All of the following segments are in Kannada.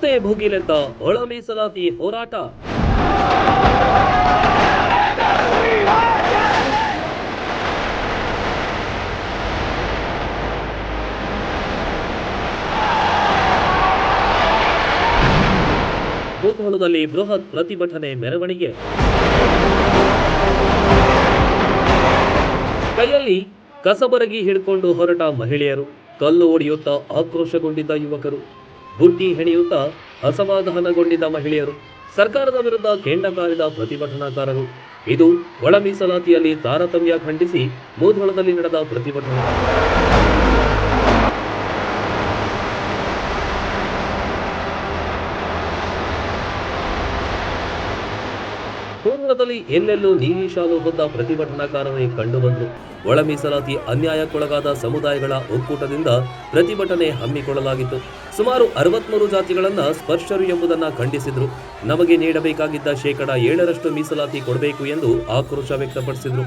ಮತ್ತೆ ಭುಗಿಲೆದ್ದ ಒಳ ಮೀಸಲಾತಿ ಹೋರಾಟ. ಮುಧೋಳದಲ್ಲಿ ಬೃಹತ್ ಪ್ರತಿಭಟನೆ ಮೆರವಣಿಗೆ. ಕೈಯಲ್ಲಿ ಕಸಬರಗಿ ಹಿಡ್ಕೊಂಡು ಹೊರಟ ಮಹಿಳೆಯರು, ಕಲ್ಲು ಒಡೆಯುತ್ತಾ ಆಕ್ರೋಶಗೊಂಡಿದ್ದ ಯುವಕರು, ಬುಟ್ಟಿ ಹೆಣೆಯುತ್ತಾ ಅಸಮಾಧಾನಗೊಂಡಿದ್ದ ಮಹಿಳೆಯರು, ಸರ್ಕಾರದ ವಿರುದ್ಧ ಕೆಂಡ ಕಾರಿದ ಪ್ರತಿಭಟನಾಕಾರರು. ಇದು ಒಳ ಮೀಸಲಾತಿಯಲ್ಲಿ ತಾರತಮ್ಯ ಖಂಡಿಸಿ ಮುಧೋಳದಲ್ಲಿ ನಡೆದ ಪ್ರತಿಭಟನೆ. ಮುಧೋಳದಲ್ಲಿ ಎಲ್ಲೆಲ್ಲೂ ನೀಲಿ ಶಾಲು ಹೊದ್ದ ಪ್ರತಿಭಟನಾಕಾರರೇ ಕಂಡುಬಂದರು. ಒಳ ಮೀಸಲಾತಿ ಅನ್ಯಾಯಕ್ಕೊಳಗಾದ ಸಮುದಾಯಗಳ ಒಕ್ಕೂಟದಿಂದ ಪ್ರತಿಭಟನೆ ಹಮ್ಮಿಕೊಳ್ಳಲಾಗಿತ್ತು. ಸುಮಾರು 63 ಜಾತಿಗಳನ್ನ ಸ್ಪರ್ಶರು ಎಂಬುದನ್ನು ಖಂಡಿಸಿದ್ರು. ನಮಗೆ ನೀಡಬೇಕಾಗಿದ್ದ 7% ಮೀಸಲಾತಿ ಕೊಡಬೇಕು ಎಂದು ಆಕ್ರೋಶ ವ್ಯಕ್ತಪಡಿಸಿದ್ರು.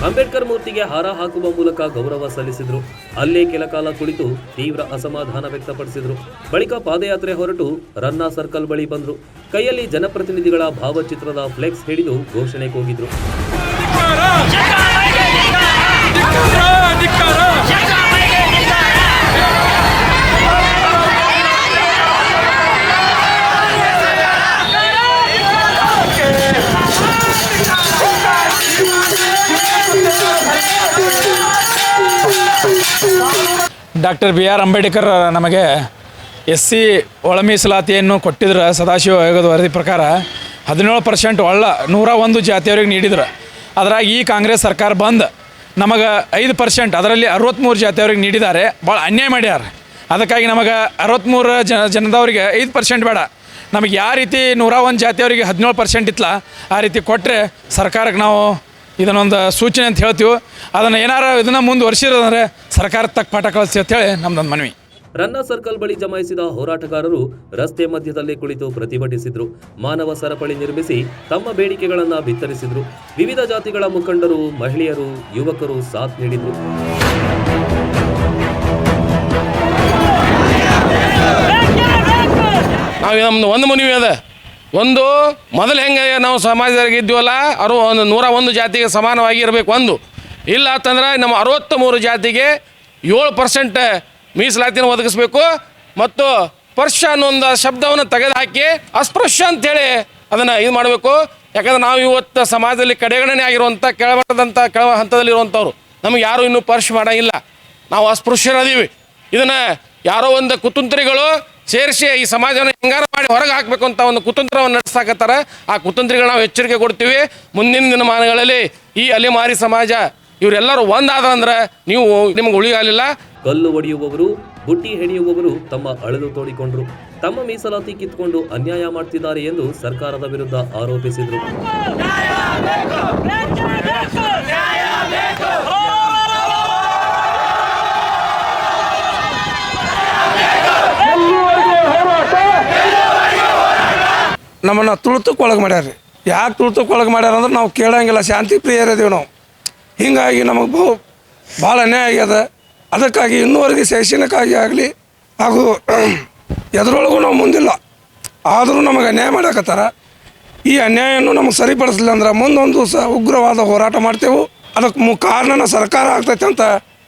ಅಂಬೇಡ್ಕರ್ ಮೂರ್ತಿಗೆ ಹಾರ ಹಾಕುವ ಮೂಲಕ ಗೌರವ ಸಲ್ಲಿಸಿದ್ರು. ಅಲ್ಲೇ ಕೆಲಕಾಲ ಕುಳಿತು ತೀವ್ರ ಅಸಮಾಧಾನ ವ್ಯಕ್ತಪಡಿಸಿದ್ರು. ಬಳಿಕ ಪಾದಯಾತ್ರೆ ಹೊರಟು ರನ್ನ ಸರ್ಕಲ್ ಬಳಿ ಬಂದ್ರು. ಕೈಯಲ್ಲಿ ಜನಪ್ರತಿನಿಧಿಗಳ ಭಾವಚಿತ್ರದ ಫ್ಲೆಕ್ಸ್ ಹಿಡಿದು ಘೋಷಣೆ ಕೂಗಿದ್ರು. ಡಾಕ್ಟರ್ BR ಅಂಬೇಡ್ಕರ್ ನಮಗೆ SC ಒಳ ಮೀಸಲಾತಿಯನ್ನು ಕೊಟ್ಟಿದ್ರೆ ಸದಾಶಿವ ಆಯೋಗದ ವರದಿ ಪ್ರಕಾರ 17% 101 ಜಾತಿಯವರಿಗೆ ನೀಡಿದ್ರು. ಅದ್ರಾಗ ಈ ಕಾಂಗ್ರೆಸ್ ಸರ್ಕಾರ ಬಂದು ನಮಗೆ 5%, ಅದರಲ್ಲಿ 63 ಜಾತಿಯವ್ರಿಗೆ ನೀಡಿದ್ದಾರೆ. ಭಾಳ ಅನ್ಯಾಯ ಮಾಡ್ಯಾರ. ಅದಕ್ಕಾಗಿ ನಮಗೆ 63 ಜನದವರಿಗೆ 5% ಬೇಡ, ನಮಗೆ ಯಾವ ರೀತಿ 101 ಜಾತಿಯವರಿಗೆ 17% ಇತ್ತಲ್ಲ ಆ ರೀತಿ ಕೊಟ್ಟರೆ ಸರ್ಕಾರಕ್ಕೆ ನಾವು ಇದನ್ನೊಂದು ಸೂಚನೆ ಅಂತ ಹೇಳ್ತೀವಿ. ಅದನ್ನು ಏನಾರು ಇದನ್ನು ಮುಂದುವರಿಸಿರೋದಂದರೆ ಸರ್ಕಾರ ತಕ್ಕ ಪಾಠ ಕಳಿಸಿ ಅಂತೇಳಿ ನಮ್ದೊಂದು ಮನವಿ. ರನ್ನ ಸರ್ಕಲ್ ಬಳಿ ಜಮಾಯಿಸಿದ ಹೋರಾಟಗಾರರು ರಸ್ತೆ ಮಧ್ಯದಲ್ಲೇ ಕುಳಿತು ಪ್ರತಿಭಟಿಸಿದ್ರು. ಮಾನವ ಸರಪಳಿ ನಿರ್ಮಿಸಿ ತಮ್ಮ ಬೇಡಿಕೆಗಳನ್ನು ಬಿತ್ತರಿಸಿದ್ರು. ವಿವಿಧ ಜಾತಿಗಳ ಮುಖಂಡರು, ಮಹಿಳೆಯರು, ಯುವಕರು ಸಾಥ್ ನೀಡಿದ್ರು. ನಾವು ನಮ್ಮದು ಒಂದು ಮನವಿ ಅದ. ಒಂದು ಮೊದಲು ಹೆಂಗೆ ನಾವು ಸಮಾಜದಾಗ ಇದ್ದೀವಲ್ಲ ಅವರು 101 ಜಾತಿಗೆ ಸಮಾನವಾಗಿ ಇರಬೇಕು. ಒಂದು ಇಲ್ಲ ಅಂತಂದ್ರೆ ನಮ್ಮ 63 ಜಾತಿಗೆ 7% ಮೀಸಲಾತಿನ ಒದಗಿಸ್ಬೇಕು. ಮತ್ತು ಸ್ಪರ್ಶ ಅನ್ನೊಂದು ಶಬ್ದವನ್ನು ತೆಗೆದುಹಾಕಿ ಅಸ್ಪೃಶ್ಯ ಅಂಥೇಳಿ ಅದನ್ನು ಇದು ಮಾಡಬೇಕು. ಯಾಕಂದ್ರೆ ನಾವು ಇವತ್ತು ಸಮಾಜದಲ್ಲಿ ಕಡೆಗಣನೆ ಆಗಿರುವಂಥ ಕೆಳ ಹಂತದಲ್ಲಿರುವಂಥವ್ರು, ನಮಗೆ ಯಾರೂ ಇನ್ನೂ ಸ್ಪರ್ಶ ಮಾಡೋಂಗಿಲ್ಲ, ನಾವು ಅಸ್ಪೃಶ್ಯರದೀವಿ. ಇದನ್ನು ಯಾರೋ ಒಂದು ಕುತಂತ್ರಿಗಳು ಸೇರಿಸಿ ಈ ಸಮಾಜವನ್ನು ಹೆಂಗಾರ ಮಾಡಿ ಹೊರಗೆ ಹಾಕಬೇಕು ಅಂತ ಒಂದು ಕುತಂತ್ರವನ್ನು ನಡೆಸಾಕತ್ತಾರೆ. ಆ ಕುತಂತ್ರಿಗಳು ನಾವು ಎಚ್ಚರಿಕೆ ಕೊಡ್ತೀವಿ. ಮುಂದಿನ ದಿನಮಾನಗಳಲ್ಲಿ ಈ ಅಲೆಮಾರಿ ಸಮಾಜ ಇವರೆಲ್ಲರೂ ಒಂದಾದ್ರೆ ನಿಮಗೆ ಉಳಿಯಲಿಲ್ಲ. ಕಲ್ಲು ಒಡೆಯುವವರು, ಬುಟ್ಟಿ ಹೆಣೆಯುವವರು ತಮ್ಮ ಅಳಲು ತೋಡಿಕೊಂಡ್ರು. ತಮ್ಮ ಮೀಸಲಾತಿ ಕಿತ್ಕೊಂಡು ಅನ್ಯಾಯ ಮಾಡ್ತಿದ್ದಾರೆ ಎಂದು ಸರ್ಕಾರದ ವಿರುದ್ಧ ಆರೋಪಿಸಿದರು. ನಮ್ಮನ್ನು ತುಳಿತಕ್ಕೊಳಗೆ ಮಾಡ್ಯಾರ ರೀ. ಯಾಕೆ ತುಳಿತಕ್ಕೊಳಗೆ ಮಾಡ್ಯಾರ ಅಂದ್ರೆ ನಾವು ಕೇಳೋಂಗಿಲ್ಲ, ಶಾಂತಿ ಪ್ರಿಯರದೀವಿ ನಾವು. ಹೀಗಾಗಿ ನಮಗೆ ಭಾಳ ಅನ್ಯಾಯ ಆಗ್ಯದ. ಅದಕ್ಕಾಗಿ ಇನ್ನೂವರೆಗೆ ಶೈಕ್ಷಣಿಕವಾಗಿ ಆಗಲಿ ಹಾಗೂ ಎದರೊಳಗೂ ನಾವು ಮುಂದಿಲ್ಲ. ಆದರೂ ನಮಗೆ ಅನ್ಯಾಯ ಮಾಡಕತ್ತಾರ. ಈ ಅನ್ಯಾಯವನ್ನು ನಮಗೆ ಸರಿಪಡಿಸಲಿಲ್ಲ ಅಂದ್ರೆ ಮುಂದೊಂದು ದಿವಸ ಉಗ್ರವಾದ ಹೋರಾಟ ಮಾಡ್ತೇವೆ. ಅದಕ್ಕೆ ಕಾರಣನ ಸರ್ಕಾರ ಆಗ್ತೈತೆ ಅಂತ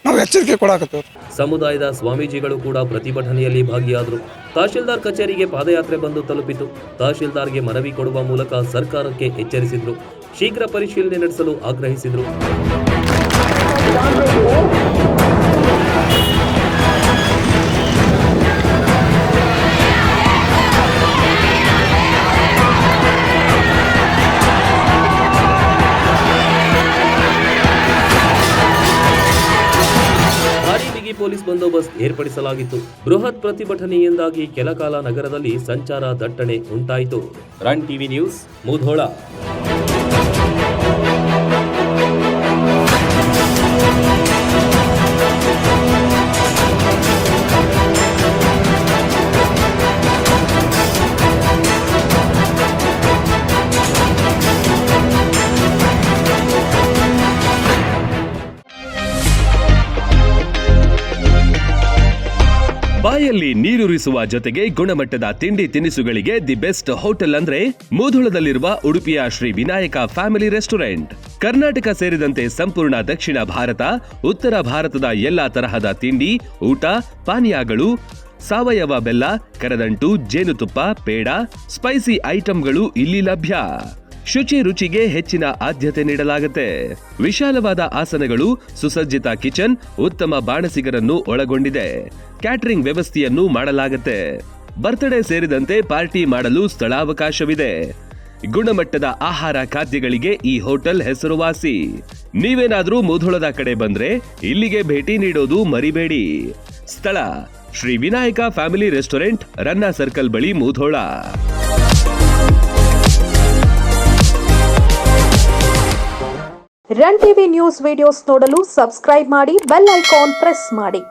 ನಾವು ಎಚ್ಚರಿಕೆ ಕೊಡಾಕತ್ತೇವೆ. ಸಮುದಾಯದ ಸ್ವಾಮೀಜಿಗಳು ಕೂಡ ಪ್ರತಿಭಟನೆಯಲ್ಲಿ ಭಾಗಿಯಾದರು. ತಹಶೀಲ್ದಾರ್ ಕಚೇರಿಗೆ ಪಾದಯಾತ್ರೆ ಬಂದು ತಲುಪಿತು. ತಹಶೀಲ್ದಾರ್ಗೆ ಮನವಿ ಕೊಡುವ ಮೂಲಕ ಸರ್ಕಾರಕ್ಕೆ ಎಚ್ಚರಿಸಿದ್ರು. ಶೀಘ್ರ ಪರಿಶೀಲನೆ ನಡೆಸಲು ಆಗ್ರಹಿಸಿದರು. ಪೊಲೀಸ್ ಬಂದೋಬಸ್ತ್ ಏರ್ಪಡಿಸಲಾಗಿತ್ತು. ಬೃಹತ್ ಪ್ರತಿಭಟನೆಯಿಂದಾಗಿ ಕೆಲಕಾಲ ನಗರದಲ್ಲಿ ಸಂಚಾರ ದಟ್ಟಣೆ ಉಂಟಾಯಿತು. Run TV news, Mudhol. ಬಾಯಲ್ಲಿ ನೀರೂರಿಸುವ ಜೊತೆಗೆ ಗುಣಮಟ್ಟದ ತಿಂಡಿ ತಿನಿಸುಗಳಿಗೆ ದಿ ಬೆಸ್ಟ್ ಹೋಟೆಲ್ ಅಂದ್ರೆ ಮೂಧೋಳದಲ್ಲಿರುವ ಉಡುಪಿಯ ಶ್ರೀ ವಿನಾಯಕ ಫ್ಯಾಮಿಲಿ ರೆಸ್ಟೋರೆಂಟ್. ಕರ್ನಾಟಕ ಸೇರಿದಂತೆ ಸಂಪೂರ್ಣ ದಕ್ಷಿಣ ಭಾರತ, ಉತ್ತರ ಭಾರತದ ಎಲ್ಲಾ ತರಹದ ತಿಂಡಿ, ಊಟ, ಪಾನೀಯಗಳು, ಸಾವಯವ ಬೆಲ್ಲ, ಕರದಂಟು, ಜೇನುತುಪ್ಪ, ಪೇಡ, ಸ್ಪೈಸಿ ಐಟಂಗಳು ಇಲ್ಲಿ ಲಭ್ಯ. ಶುಚಿ ರುಚಿಗೆ ಹೆಚ್ಚಿನ ಆದ್ಯತೆ ನೀಡಲಾಗುತ್ತೆ. ವಿಶಾಲವಾದ ಆಸನಗಳು, ಸುಸಜ್ಜಿತ ಕಿಚನ್, ಉತ್ತಮ ಬಾಣಸಿಗರನ್ನು ಒಳಗೊಂಡಿದೆ. ಕ್ಯಾಟರಿಂಗ್ ವ್ಯವಸ್ಥೆಯನ್ನು ಮಾಡಲಾಗುತ್ತೆ. ಬರ್ತ್ಡೇ ಸೇರಿದಂತೆ ಪಾರ್ಟಿ ಮಾಡಲು ಸ್ಥಳಾವಕಾಶವಿದೆ. ಗುಣಮಟ್ಟದ ಆಹಾರ ಖಾದ್ಯಗಳಿಗೆ ಈ ಹೋಟೆಲ್ ಹೆಸರುವಾಸಿ. ನೀವೇನಾದ್ರೂ ಮೂಧೋಳದ ಕಡೆ ಬಂದ್ರೆ ಇಲ್ಲಿಗೆ ಭೇಟಿ ನೀಡೋದು ಮರಿಬೇಡಿ. ಸ್ಥಳ ಶ್ರೀ ವಿನಾಯಕ ಫ್ಯಾಮಿಲಿ ರೆಸ್ಟೋರೆಂಟ್, ರನ್ನ ಸರ್ಕಲ್ ಬಳಿ, Mudhol. Run TV news videos ನೋಡಲು ಸಬ್ಸ್ಕ್ರೈಬ್ ಮಾಡಿ, ಬೆಲ್ ಐಕಾನ್ ಪ್ರೆಸ್ ಮಾಡಿ.